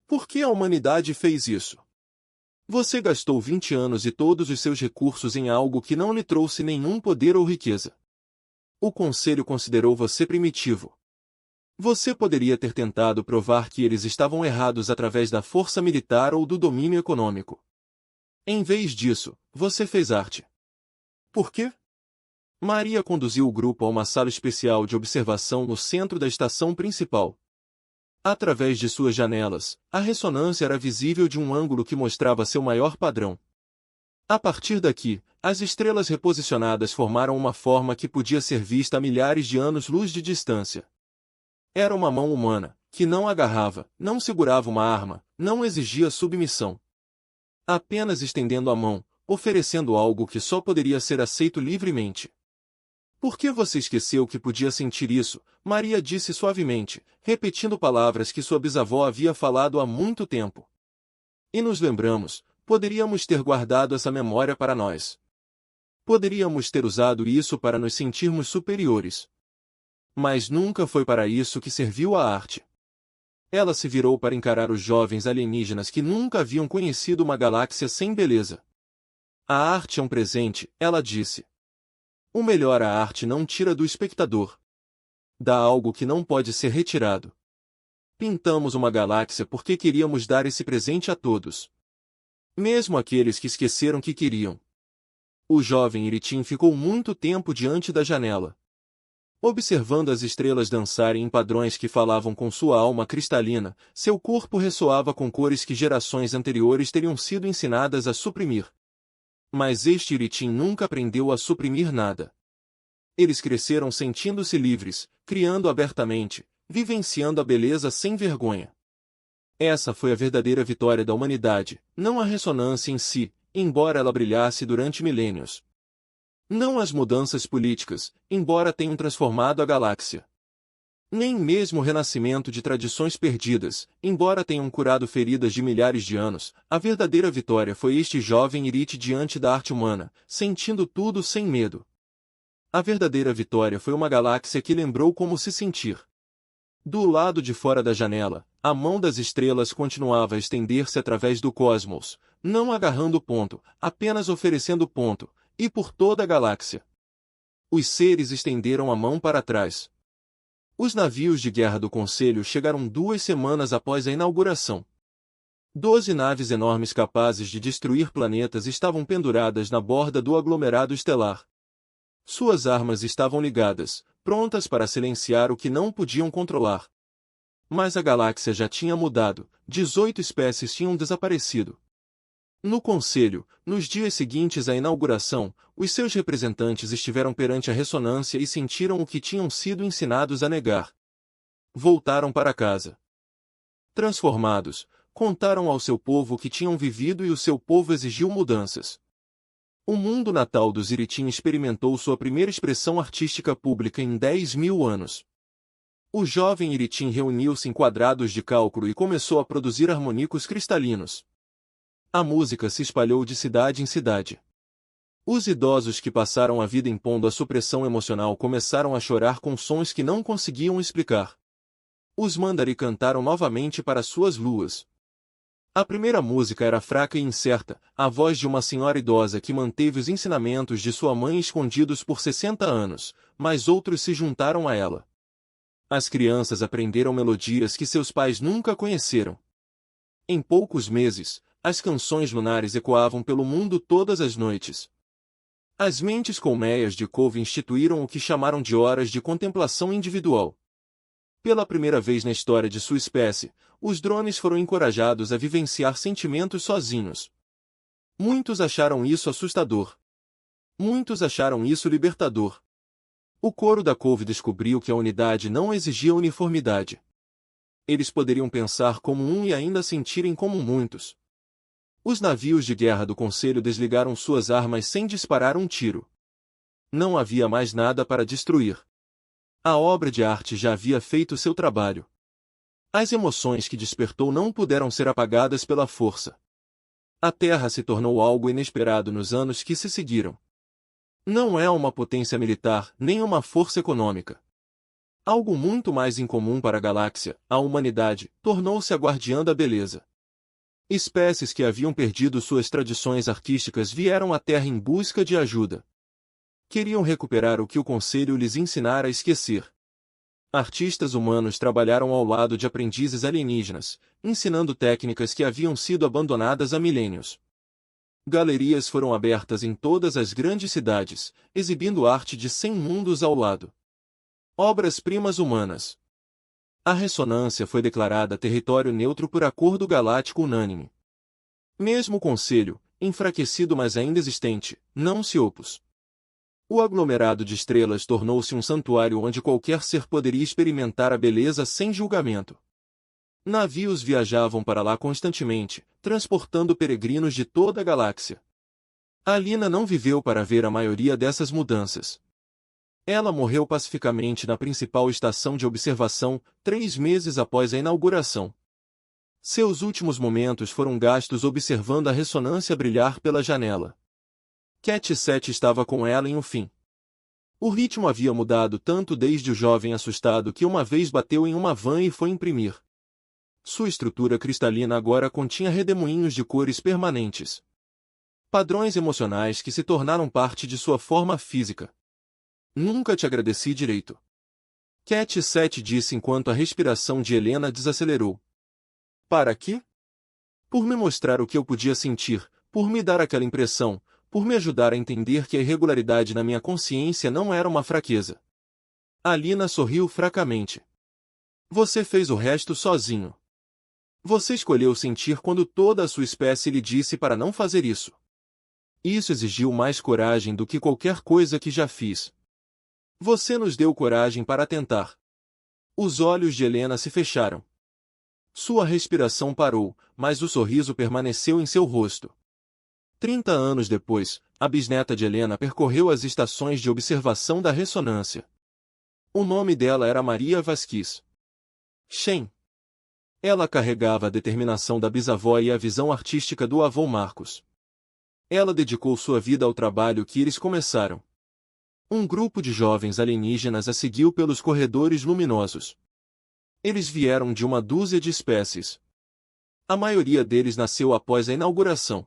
Por que a humanidade fez isso? Você gastou 20 anos e todos os seus recursos em algo que não lhe trouxe nenhum poder ou riqueza. O Conselho considerou você primitivo. Você poderia ter tentado provar que eles estavam errados através da força militar ou do domínio econômico. Em vez disso, você fez arte. Por quê? Maria conduziu o grupo a uma sala especial de observação no centro da estação principal. Através de suas janelas, a ressonância era visível de um ângulo que mostrava seu maior padrão. A partir daqui, as estrelas reposicionadas formaram uma forma que podia ser vista a milhares de anos-luz de distância. Era uma mão humana, que não agarrava, não segurava uma arma, não exigia submissão. Apenas estendendo a mão, oferecendo algo que só poderia ser aceito livremente. Por que você esqueceu que podia sentir isso? Maria disse suavemente, repetindo palavras que sua bisavó havia falado há muito tempo. E nos lembramos, poderíamos ter guardado essa memória para nós. Poderíamos ter usado isso para nos sentirmos superiores. Mas nunca foi para isso que serviu a arte. Ela se virou para encarar os jovens alienígenas que nunca haviam conhecido uma galáxia sem beleza. A arte é um presente, ela disse. O melhor a arte não tira do espectador. Dá algo que não pode ser retirado. Pintamos uma galáxia porque queríamos dar esse presente a todos. Mesmo aqueles que esqueceram que queriam. O jovem Iritim ficou muito tempo diante da janela, observando as estrelas dançarem em padrões que falavam com sua alma cristalina. Seu corpo ressoava com cores que gerações anteriores teriam sido ensinadas a suprimir. Mas este Iritim nunca aprendeu a suprimir nada. Eles cresceram sentindo-se livres, criando abertamente, vivenciando a beleza sem vergonha. Essa foi a verdadeira vitória da humanidade, não a ressonância em si, embora ela brilhasse durante milênios. Não as mudanças políticas, embora tenham transformado a galáxia. Nem mesmo o renascimento de tradições perdidas, embora tenham curado feridas de milhares de anos. A verdadeira vitória foi este jovem Irite diante da arte humana, sentindo tudo sem medo. A verdadeira vitória foi uma galáxia que lembrou como se sentir. Do lado de fora da janela, a mão das estrelas continuava a estender-se através do cosmos, não agarrando ponto, apenas oferecendo ponto, e por toda a galáxia. Os seres estenderam a mão para trás. Os navios de guerra do Conselho chegaram 2 semanas após a inauguração. 12 naves enormes capazes de destruir planetas estavam penduradas na borda do aglomerado estelar. Suas armas estavam ligadas, prontas para silenciar o que não podiam controlar. Mas a galáxia já tinha mudado, 18 espécies tinham desaparecido. No Conselho, nos dias seguintes à inauguração, os seus representantes estiveram perante a ressonância e sentiram o que tinham sido ensinados a negar. Voltaram para casa. Transformados, contaram ao seu povo o que tinham vivido e o seu povo exigiu mudanças. O mundo natal dos Iritim experimentou sua primeira expressão artística pública em 10.000 anos. O jovem Iritim reuniu-se em quadrados de cálculo e começou a produzir harmônicos cristalinos. A música se espalhou de cidade em cidade. Os idosos que passaram a vida impondo a supressão emocional começaram a chorar com sons que não conseguiam explicar. Os Mandari cantaram novamente para suas luas. A primeira música era fraca e incerta, a voz de uma senhora idosa que manteve os ensinamentos de sua mãe escondidos por 60 anos, mas outros se juntaram a ela. As crianças aprenderam melodias que seus pais nunca conheceram. Em poucos meses, as canções lunares ecoavam pelo mundo todas as noites. As mentes colmeias de couve instituíram o que chamaram de horas de contemplação individual. Pela primeira vez na história de sua espécie, os drones foram encorajados a vivenciar sentimentos sozinhos. Muitos acharam isso assustador. Muitos acharam isso libertador. O coro da couve descobriu que a unidade não exigia uniformidade. Eles poderiam pensar como um e ainda sentirem como muitos. Os navios de guerra do Conselho desligaram suas armas sem disparar um tiro. Não havia mais nada para destruir. A obra de arte já havia feito seu trabalho. As emoções que despertou não puderam ser apagadas pela força. A Terra se tornou algo inesperado nos anos que se seguiram. Não é uma potência militar, nem uma força econômica. Algo muito mais incomum para a galáxia, a humanidade, tornou-se a guardiã da beleza. Espécies que haviam perdido suas tradições artísticas vieram à Terra em busca de ajuda. Queriam recuperar o que o Conselho lhes ensinara a esquecer. Artistas humanos trabalharam ao lado de aprendizes alienígenas, ensinando técnicas que haviam sido abandonadas há milênios. Galerias foram abertas em todas as grandes cidades, exibindo arte de 100 mundos ao lado. Obras-primas humanas. A ressonância foi declarada território neutro por acordo galáctico unânime. Mesmo o Conselho, enfraquecido mas ainda existente, não se opôs. O aglomerado de estrelas tornou-se um santuário onde qualquer ser poderia experimentar a beleza sem julgamento. Navios viajavam para lá constantemente, transportando peregrinos de toda a galáxia. Alina não viveu para ver a maioria dessas mudanças. Ela morreu pacificamente na principal estação de observação, 3 meses após a inauguração. Seus últimos momentos foram gastos observando a ressonância brilhar pela janela. Cat 7 estava com ela em um fim. O ritmo havia mudado tanto desde o jovem assustado que uma vez bateu em uma van e foi imprimir. Sua estrutura cristalina agora continha redemoinhos de cores permanentes. Padrões emocionais que se tornaram parte de sua forma física. Nunca te agradeci direito. Cat 7 disse enquanto a respiração de Helena desacelerou. Para quê? Por me mostrar o que eu podia sentir, por me dar aquela impressão, por me ajudar a entender que a irregularidade na minha consciência não era uma fraqueza. Alina sorriu fracamente. Você fez o resto sozinho. Você escolheu sentir quando toda a sua espécie lhe disse para não fazer isso. Isso exigiu mais coragem do que qualquer coisa que já fiz. Você nos deu coragem para tentar. Os olhos de Helena se fecharam. Sua respiração parou, mas o sorriso permaneceu em seu rosto. 30 anos depois, a bisneta de Helena percorreu as estações de observação da ressonância. O nome dela era Maria Vasquez. Shen. Ela carregava a determinação da bisavó e a visão artística do avô Marcos. Ela dedicou sua vida ao trabalho que eles começaram. Um grupo de jovens alienígenas a seguiu pelos corredores luminosos. Eles vieram de uma dúzia de espécies. A maioria deles nasceu após a inauguração.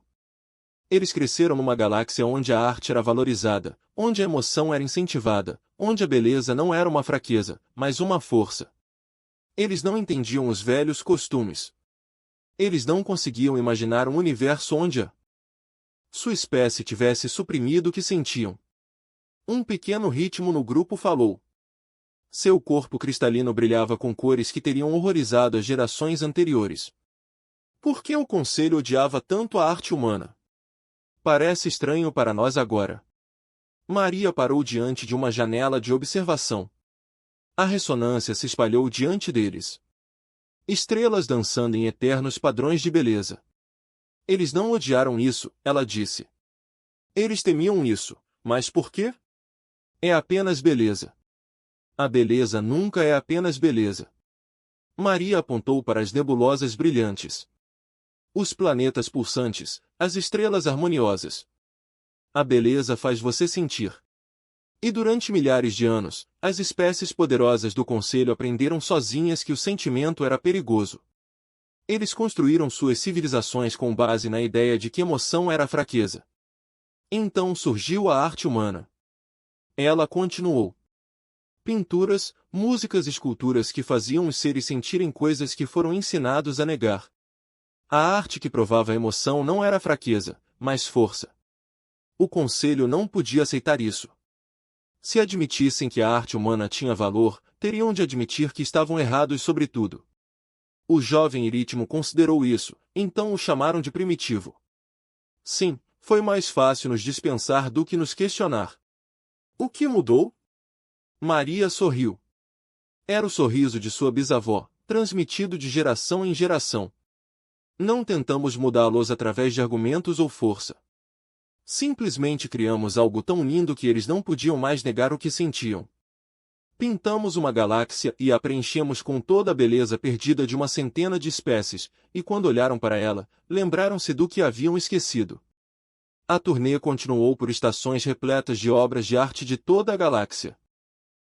Eles cresceram numa galáxia onde a arte era valorizada, onde a emoção era incentivada, onde a beleza não era uma fraqueza, mas uma força. Eles não entendiam os velhos costumes. Eles não conseguiam imaginar um universo onde a sua espécie tivesse suprimido o que sentiam. Um pequeno ritmo no grupo falou. Seu corpo cristalino brilhava com cores que teriam horrorizado as gerações anteriores. Por que o Conselho odiava tanto a arte humana? Parece estranho para nós agora. Maria parou diante de uma janela de observação. A ressonância se espalhou diante deles. Estrelas dançando em eternos padrões de beleza. Eles não odiaram isso, ela disse. Eles temiam isso, mas por quê? É apenas beleza. A beleza nunca é apenas beleza. Maria apontou para as nebulosas brilhantes. Os planetas pulsantes, as estrelas harmoniosas. A beleza faz você sentir. E durante milhares de anos, as espécies poderosas do Conselho aprenderam sozinhas que o sentimento era perigoso. Eles construíram suas civilizações com base na ideia de que emoção era fraqueza. Então surgiu a arte humana. Ela continuou. Pinturas, músicas e esculturas que faziam os seres sentirem coisas que foram ensinados a negar. A arte que provava a emoção não era fraqueza, mas força. O Conselho não podia aceitar isso. Se admitissem que a arte humana tinha valor, teriam de admitir que estavam errados sobre tudo. O jovem Irítimo considerou isso, então o chamaram de primitivo. Sim, foi mais fácil nos dispensar do que nos questionar. O que mudou? Maria sorriu. Era o sorriso de sua bisavó, transmitido de geração em geração. Não tentamos mudá-los através de argumentos ou força. Simplesmente criamos algo tão lindo que eles não podiam mais negar o que sentiam. Pintamos uma galáxia e a preenchemos com toda a beleza perdida de uma centena de espécies, e quando olharam para ela, lembraram-se do que haviam esquecido. A turnê continuou por estações repletas de obras de arte de toda a galáxia.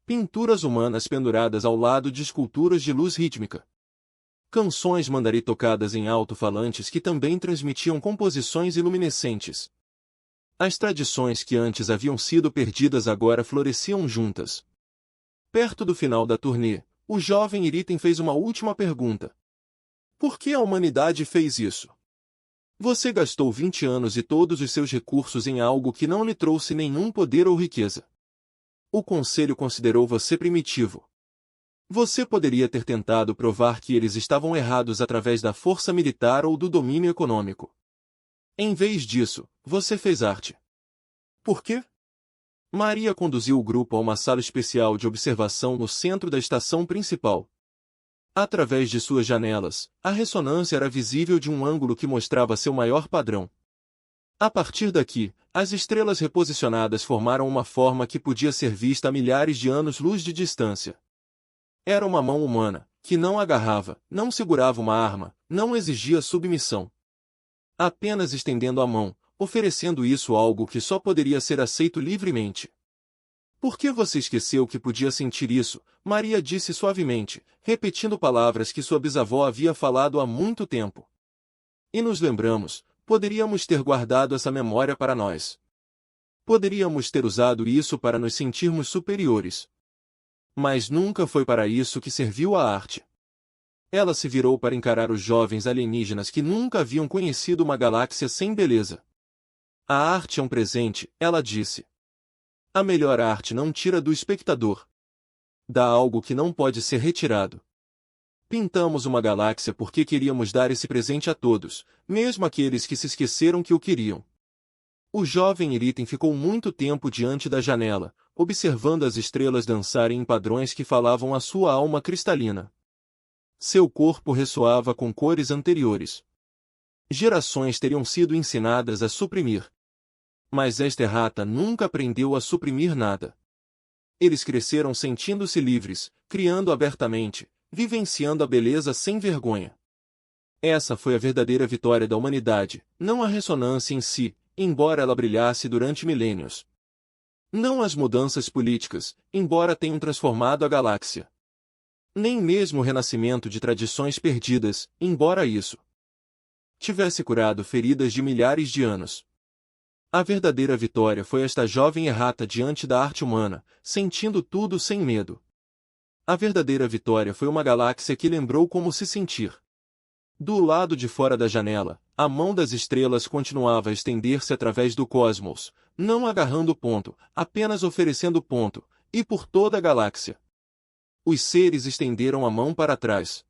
Pinturas humanas penduradas ao lado de esculturas de luz rítmica. Canções mandari tocadas em alto-falantes que também transmitiam composições iluminescentes. As tradições que antes haviam sido perdidas agora floresciam juntas. Perto do final da turnê, o jovem Iritem fez uma última pergunta. Por que a humanidade fez isso? Você gastou 20 anos e todos os seus recursos em algo que não lhe trouxe nenhum poder ou riqueza. O Conselho considerou você primitivo. Você poderia ter tentado provar que eles estavam errados através da força militar ou do domínio econômico. Em vez disso, você fez arte. Por quê? Maria conduziu o grupo a uma sala especial de observação no centro da estação principal. Através de suas janelas, a ressonância era visível de um ângulo que mostrava seu maior padrão. A partir daqui, as estrelas reposicionadas formaram uma forma que podia ser vista a milhares de anos-luz de distância. Era uma mão humana, que não agarrava, não segurava uma arma, não exigia submissão. Apenas estendendo a mão, oferecendo isso algo que só poderia ser aceito livremente. Por que você esqueceu que podia sentir isso? Maria disse suavemente, repetindo palavras que sua bisavó havia falado há muito tempo. E nos lembramos, poderíamos ter guardado essa memória para nós. Poderíamos ter usado isso para nos sentirmos superiores. Mas nunca foi para isso que serviu a arte. Ela se virou para encarar os jovens alienígenas que nunca haviam conhecido uma galáxia sem beleza. A arte é um presente, ela disse. A melhor arte não tira do espectador. Dá algo que não pode ser retirado. Pintamos uma galáxia porque queríamos dar esse presente a todos, mesmo aqueles que se esqueceram que o queriam. O jovem Iritem ficou muito tempo diante da janela, observando as estrelas dançarem em padrões que falavam à sua alma cristalina. Seu corpo ressoava com cores anteriores. Gerações teriam sido ensinadas a suprimir. Mas esta errata nunca aprendeu a suprimir nada. Eles cresceram sentindo-se livres, criando abertamente, vivenciando a beleza sem vergonha. Essa foi a verdadeira vitória da humanidade, não a ressonância em si, embora ela brilhasse durante milênios. Não as mudanças políticas, embora tenham transformado a galáxia. Nem mesmo o renascimento de tradições perdidas, embora isso tivesse curado feridas de milhares de anos. A verdadeira vitória foi esta jovem errata diante da arte humana, sentindo tudo sem medo. A verdadeira vitória foi uma galáxia que lembrou como se sentir. Do lado de fora da janela, a mão das estrelas continuava a estender-se através do cosmos, não agarrando ponto, apenas oferecendo ponto, e por toda a galáxia. Os seres estenderam a mão para trás.